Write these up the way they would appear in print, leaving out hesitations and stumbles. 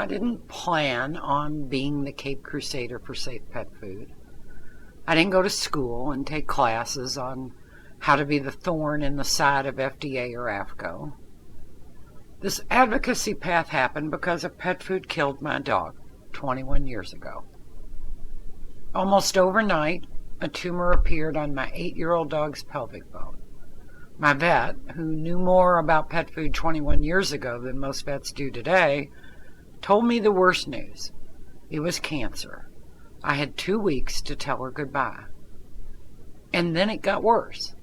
I didn't plan on being the Cape Crusader for safe pet food. I didn't go to school and take classes on how to be the thorn in the side of FDA or AFCO. This advocacy path happened because a pet food killed my dog 21 years ago. Almost overnight, a tumor appeared on my 8-year-old dog's pelvic bone. My vet, who knew more about pet food 21 years ago than most vets do today, told me the worst news. It was cancer. I had 2 weeks to tell her goodbye. And then it got worse.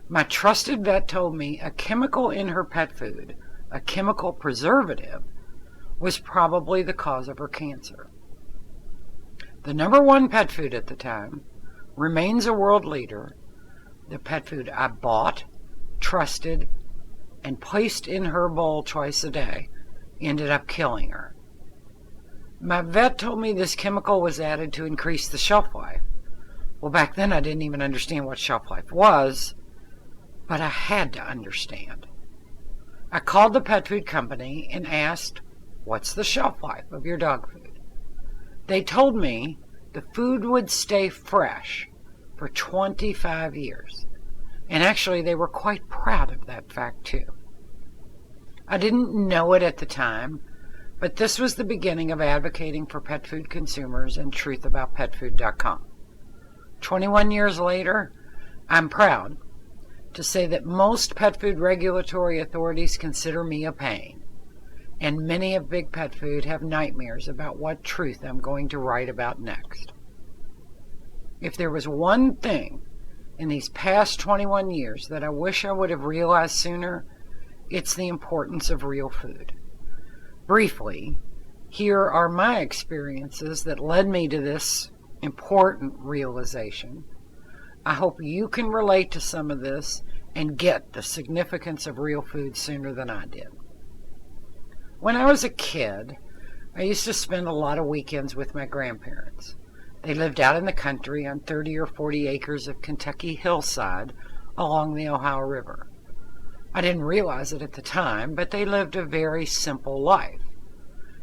My trusted vet told me a chemical in her pet food, a chemical preservative, was probably the cause of her cancer. The number one pet food at the time remains a world leader. The pet food I bought, trusted, and placed in her bowl twice a day ended up killing her. My vet told me this chemical was added to increase the shelf life. Well, back then I didn't even understand what shelf life was, but I had to understand. I called the pet food company and asked, "What's the shelf life of your dog food?" They told me the food would stay fresh for 25 years. And actually, they were quite proud of that fact, too. I didn't know it at the time, but this was the beginning of advocating for pet food consumers and truthaboutpetfood.com. 21 years later, I'm proud to say that most pet food regulatory authorities consider me a pain, and many of Big Pet Food have nightmares about what truth I'm going to write about next. If there was one thing in these past 21 years that I wish I would have realized sooner, it's the importance of real food. Briefly, here are my experiences that led me to this important realization. I hope you can relate to some of this and get the significance of real food sooner than I did. When I was a kid, I used to spend a lot of weekends with my grandparents. They lived out in the country on 30 or 40 acres of Kentucky hillside along the Ohio River. I didn't realize it at the time, but they lived a very simple life.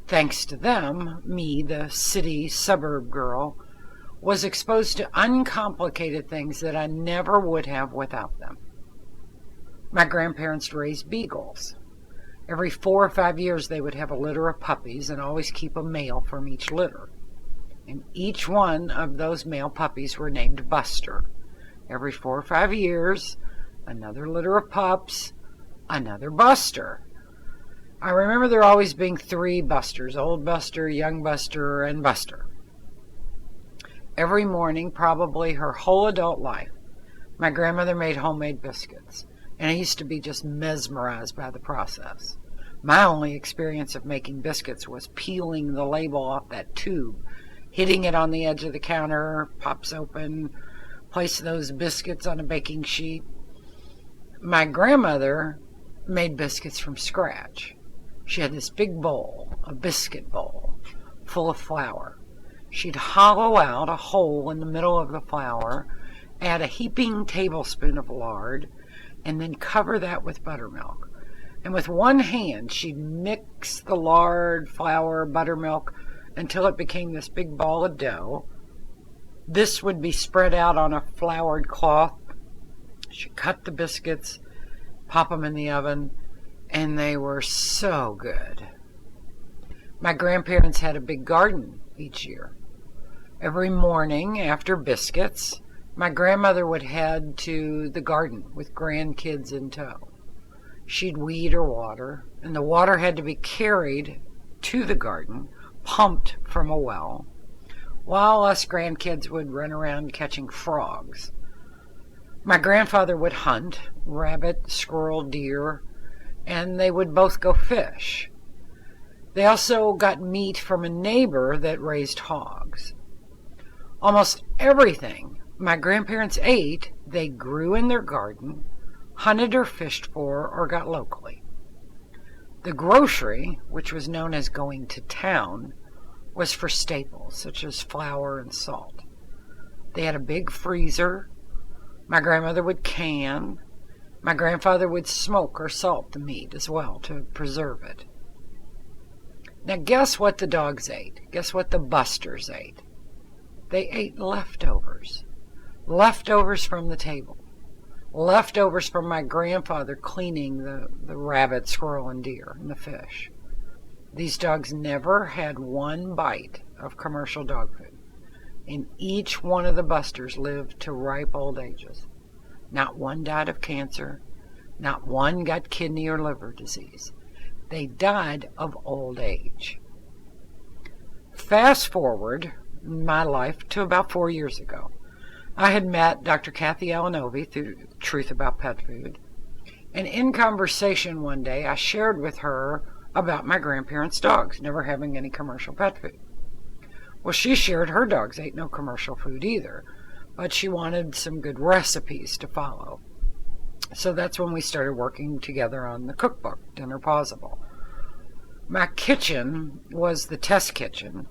Thanks to them, me, the city suburb girl, was exposed to uncomplicated things that I never would have without them. My grandparents raised beagles. Every 4 or 5 years they would have a litter of puppies and always keep a male from each litter. And each one of those male puppies were named Buster. Every 4 or 5 years, another litter of pups, another Buster. I remember there always being 3 Busters, Old Buster, Young Buster, and Buster. Every morning, probably her whole adult life, my grandmother made homemade biscuits, and I used to be just mesmerized by the process. My only experience of making biscuits was peeling the label off that tube, hitting it on the edge of the counter, pops open, place those biscuits on a baking sheet. My grandmother made biscuits from scratch. She had this big bowl, a biscuit bowl, full of flour. She'd hollow out a hole in the middle of the flour, add a heaping tablespoon of lard, and then cover that with buttermilk. And with one hand, she'd mix the lard, flour, buttermilk, until it became this big ball of dough. This would be spread out on a floured cloth. She'd cut the biscuits, pop them in the oven, and they were so good. My grandparents had a big garden each year. Every morning after biscuits, my grandmother would head to the garden with grandkids in tow. She'd weed or water, and the water had to be carried to the garden, pumped from a well, while us grandkids would run around catching frogs. My grandfather would hunt rabbit, squirrel, deer, and they would both go fish. They also got meat from a neighbor that raised hogs. Almost everything my grandparents ate, they grew in their garden, hunted or fished for, or got locally. The grocery, which was known as going to town, was for staples such as flour and salt. They had a big freezer. My grandmother would can. My grandfather would smoke or salt the meat as well to preserve it. Now, guess what the dogs ate? Guess what the busters ate? They ate leftovers. Leftovers from the table. Leftovers from my grandfather cleaning the rabbit, squirrel, and deer, and the fish. These dogs never had one bite of commercial dog food. And each one of the busters lived to ripe old ages. Not one died of cancer. Not one got kidney or liver disease. They died of old age. Fast forward my life to about 4 years ago. I had met Dr. Kathy Alanovi through Truth About Pet Food. And in conversation one day, I shared with her about my grandparents' dogs never having any commercial pet food. Well, she shared her dogs ate no commercial food either, but she wanted some good recipes to follow. So that's when we started working together on the cookbook, Dinner Possible. My kitchen was the test kitchen,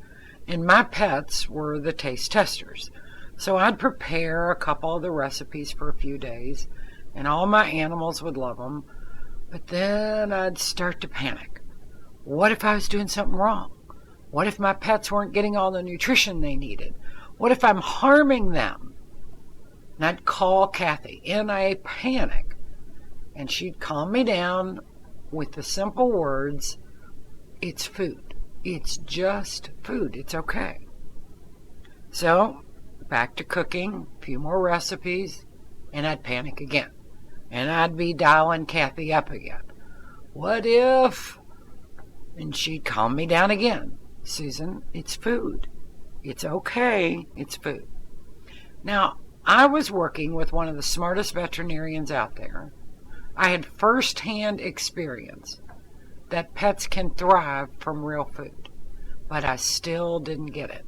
and my pets were the taste testers. So I'd prepare a couple of the recipes for a few days, and all my animals would love them, but then I'd start to panic. What if I was doing something wrong? What if my pets weren't getting all the nutrition they needed? What if I'm harming them? And I'd call Kathy in a panic, and she'd calm me down with the simple words, it's food. It's just food. It's okay. So, back to cooking, a few more recipes, and I'd panic again. And I'd be dialing Kathy up again. What if? And she'd calm me down again. Susan, it's food. It's okay. It's food. Now, I was working with one of the smartest veterinarians out there. I had first-hand experience that pets can thrive from real food, but I still didn't get it.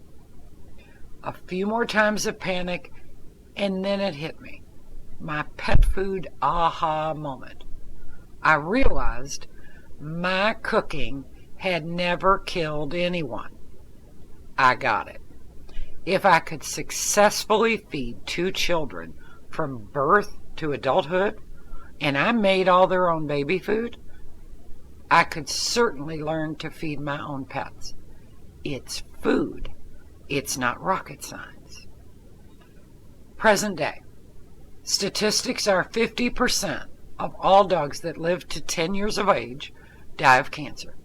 A few more times of panic, and then it hit me. My pet food aha moment. I realized my cooking had never killed anyone. I got it. If I could successfully feed 2 children from birth to adulthood, and I made all their own baby food, I could certainly learn to feed my own pets. It's food. It's not rocket science. Present day. Statistics are 50% of all dogs that live to 10 years of age die of cancer.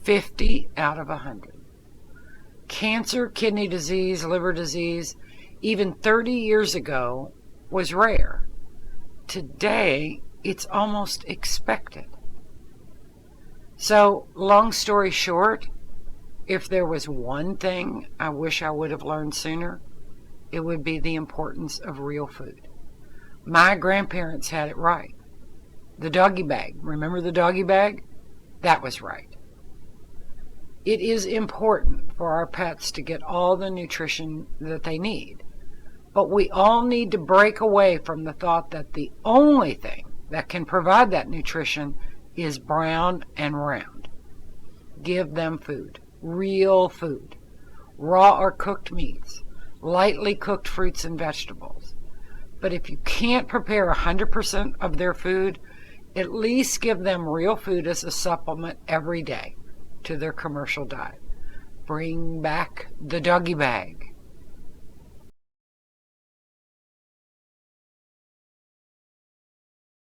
50 out of 100. Cancer, kidney disease, liver disease, even 30 years ago was rare. Today, it's almost expected. So, long story short, if there was one thing I wish I would have learned sooner, it would be the importance of real food. My grandparents had it right. The doggy bag, remember the doggy bag? That was right. It is important for our pets to get all the nutrition that they need. But we all need to break away from the thought that the only thing that can provide that nutrition is brown and round. Give them food, real food, raw or cooked meats, lightly cooked fruits and vegetables. But if you can't prepare 100% of their food, at least give them real food as a supplement every day to their commercial diet. Bring back the doggy bag.